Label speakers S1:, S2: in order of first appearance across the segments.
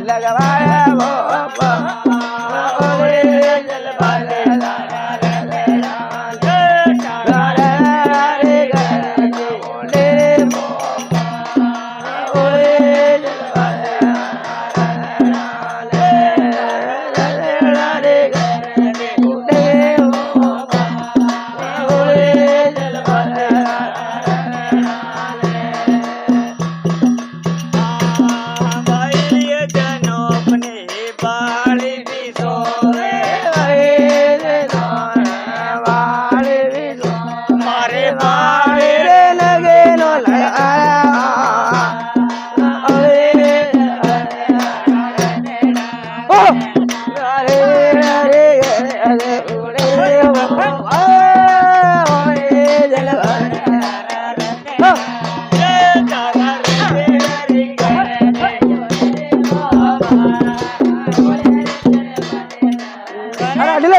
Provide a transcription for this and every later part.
S1: लगवाया भोपा ओरे जलवाले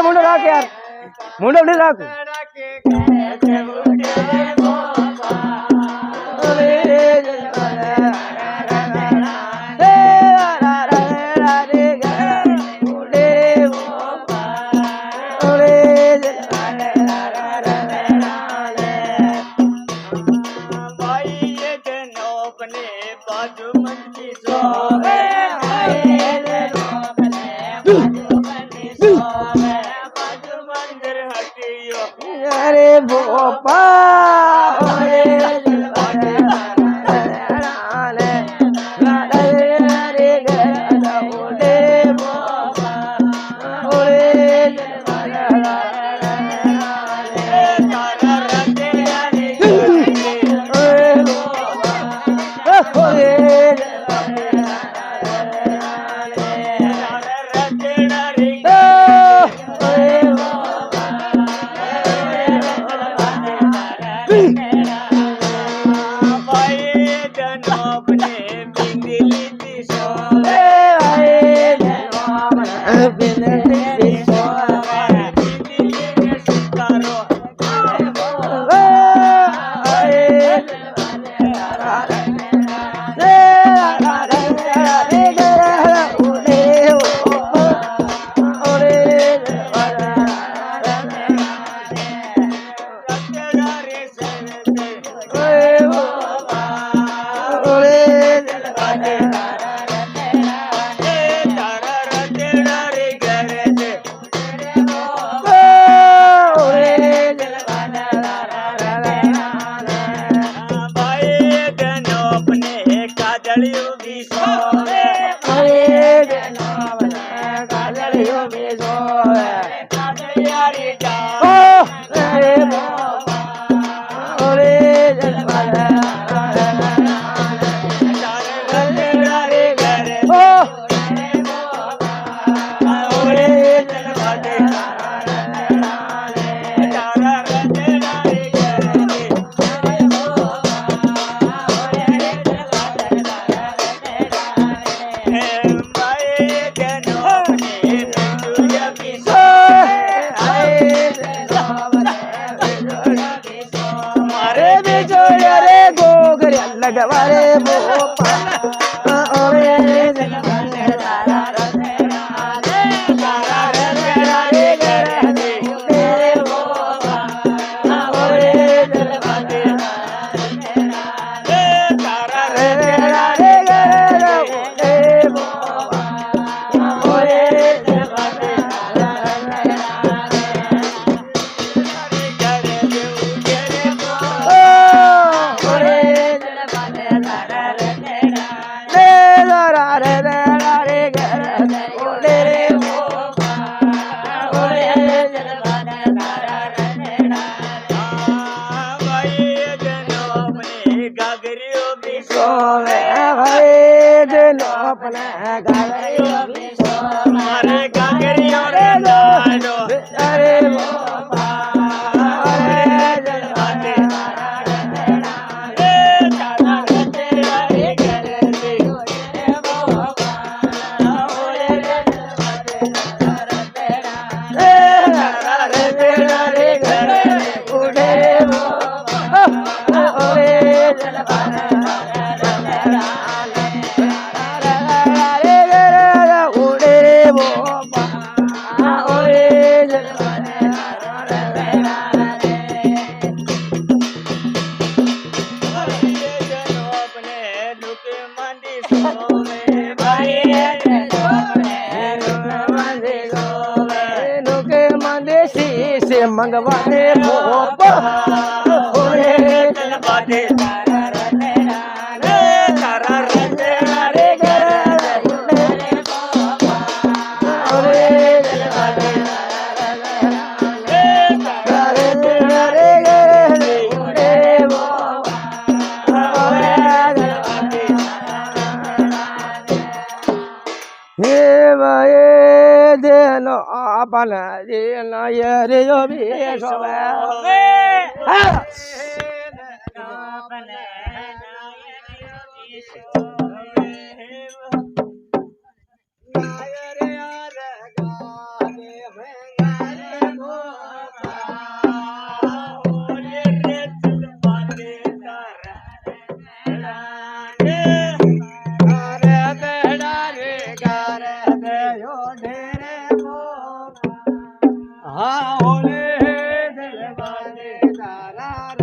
S1: मुंडो राख यार मुंडो नहीं राख अरे भोपा लगवारे भोपा મંગવાને મોપ ઓરે ચલ બાજે તારા રતેડા રે ઘર ઓરે ચલ બાજે તારા રતેડા રે ઘર ઓરે હે ભાઈ દેનો આપના દેના યરે જો બી સોવે હા ઓલે દિલ બાજે તારા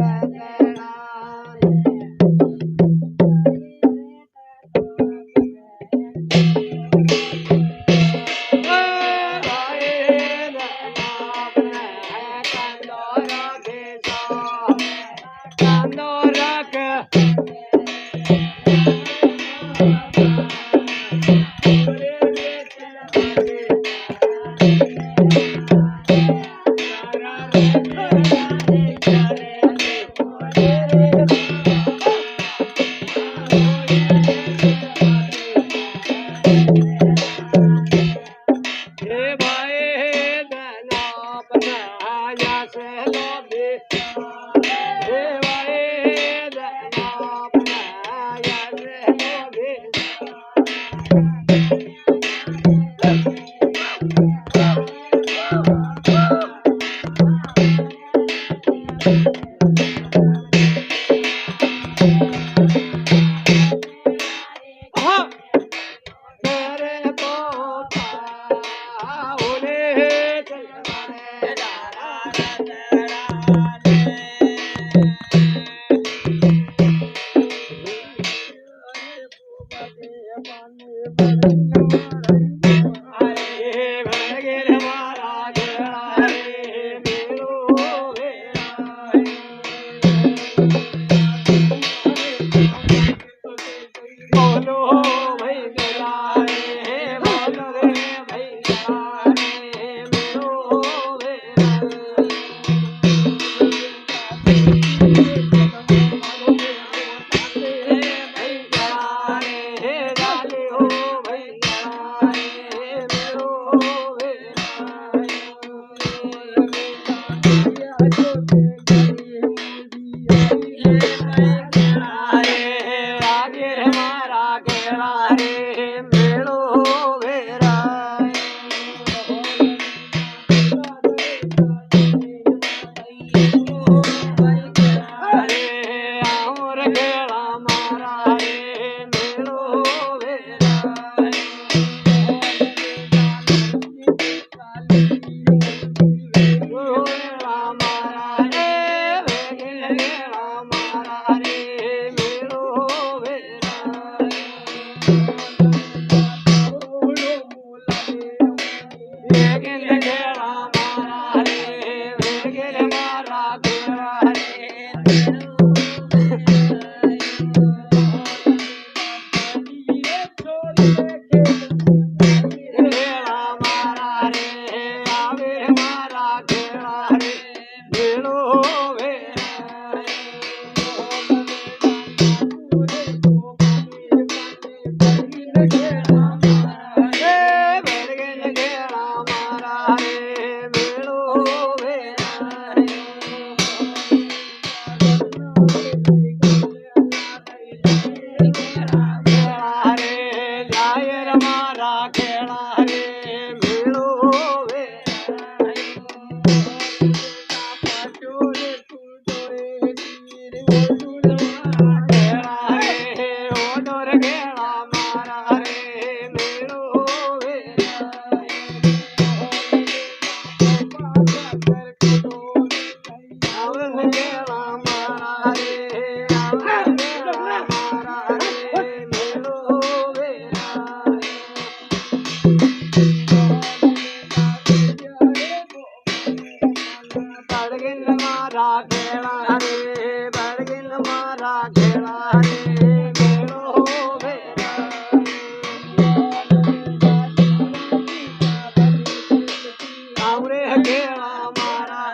S2: કેળા મારા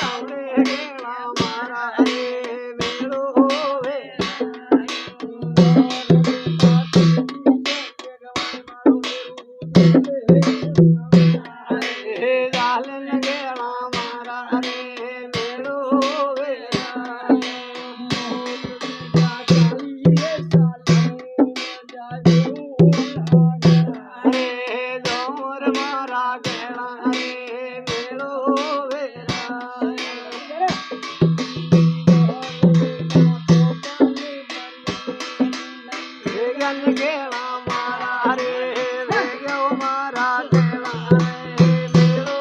S2: આવડે કેળા મારા મેળો જાલન કેળા મારા મેળો જોર મારા કેળા મેળો વેગન કેળા મારા વેગ્યો મારા કેળા મેળો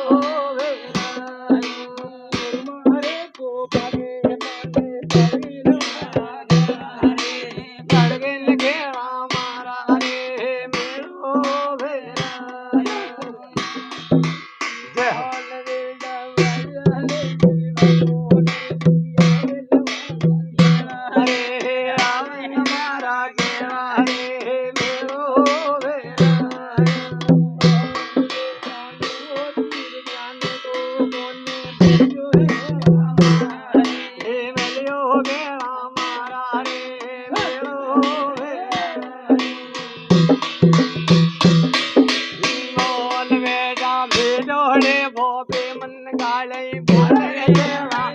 S2: પડગેન કેળા મારા મેળો જય હો આવન મારા કેળા મેળો મેલ્યો કેળા મારા મેળો બોલ બેટા ભેડો રે ભોપે મન ગાળે બોલે કેળા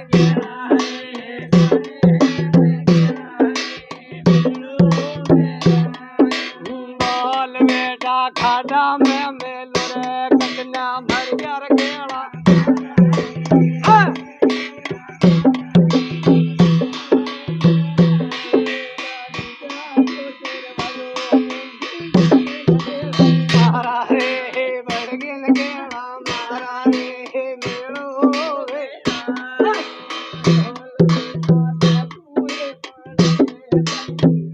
S2: બોલ બેટા ખાડા में मेल रे कन्या भर कर केला मारा रे बड़गिन केला मारा रे मेलो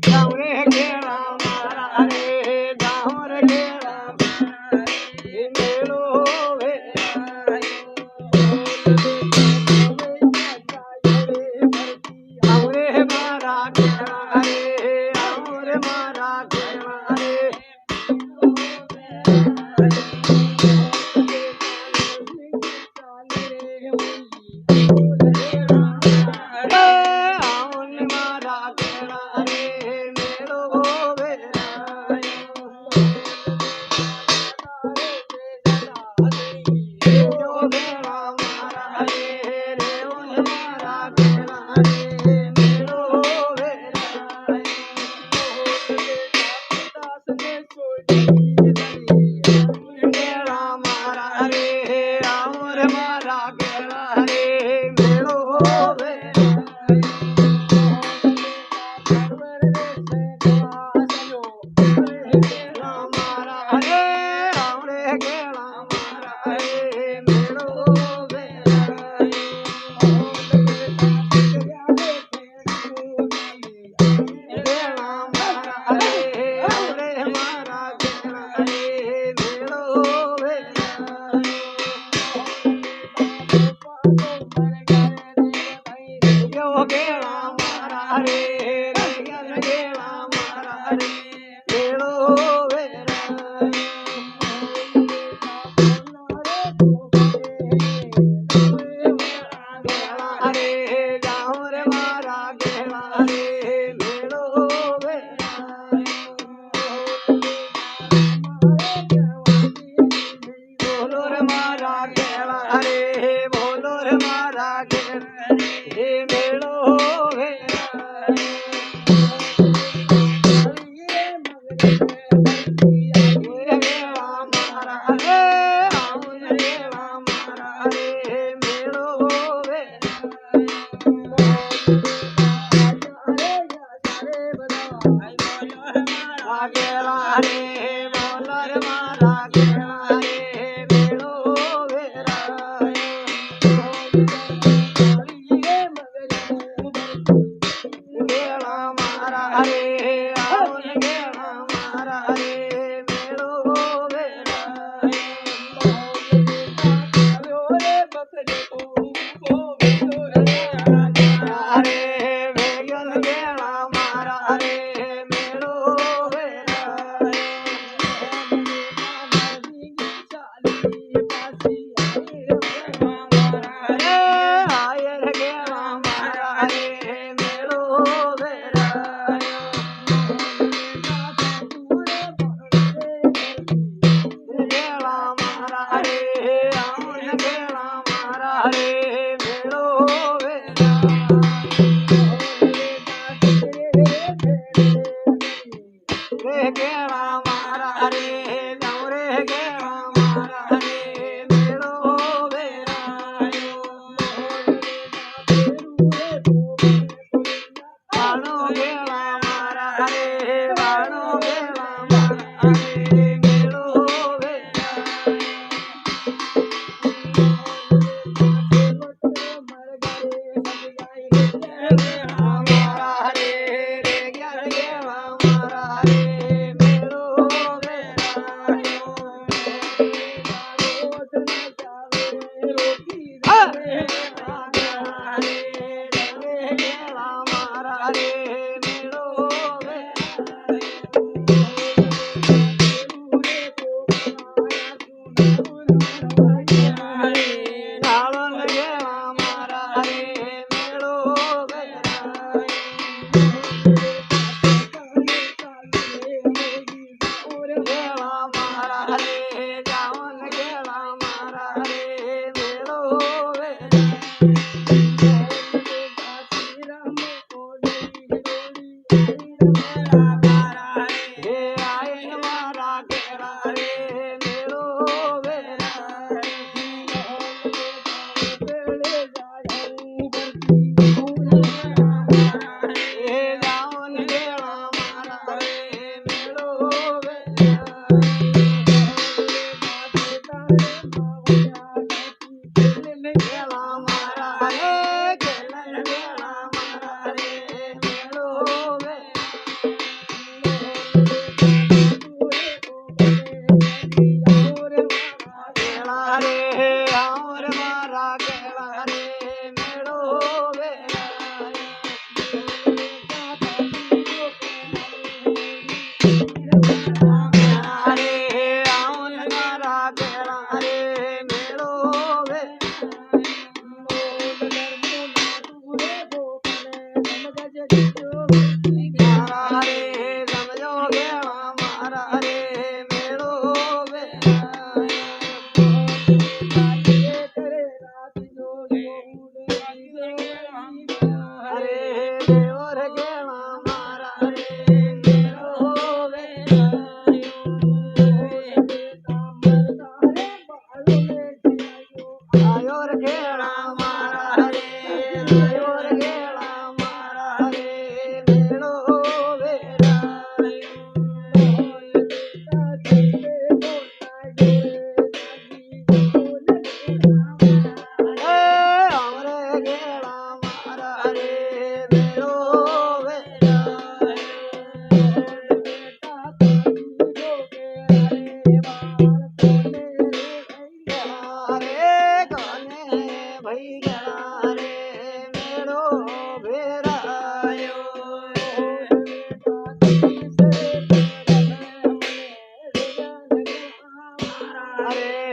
S2: गावरे केला मारा रे गावर केला मेलो आवरे मारा केला रे आवरे मारा केला रे आवने मारा केला रे मेलो जो केला मारा रे रेवण मारा केला रे मेलो केला मारा रे आवरे मारा केला रे मेलो मारा रे आवड़े केला मारा रे मेलो केला मारा रे आवड़े मारा केला रे मेलो यो केला मारा रे केला मारा रे मेलो रे जाऊं रे मारा केला रे मेलो बोलो रे मारा केला रे बोलो रे मारा केला रे मेलो केला मारा रे आउन केला मारा रे मेलो केला रे बोलो रे मारा केला रे मेलो केला मारा रे आउन केला मारा रे मेलो નાળો લગેલા મારા રે મેળો વેરાય ગેલા મારા રે જાવન ગેલા મારા રે મેળો હે આયન મારા ગેલા રે મેળો હે જાવન ગેલા મારા રે મેળો ગેલા મારા રે ગેલા મારા રે મેળો ગેલા રે આર મારા ગેલા રે મેળો રે આર મારા ગેલા રે મેળો મારા રે સમજો ગેલા મારા રે મેળો અરે દેવર ગેલા મારા રે મેળો આયો રે ગેલા મારા રે આયો રે ગેલા મારા રે મેળો અમરે ગેલા મારા રે મેળો રે કોને ભઈ ગેલા રે મેળો ભેરાયો અરે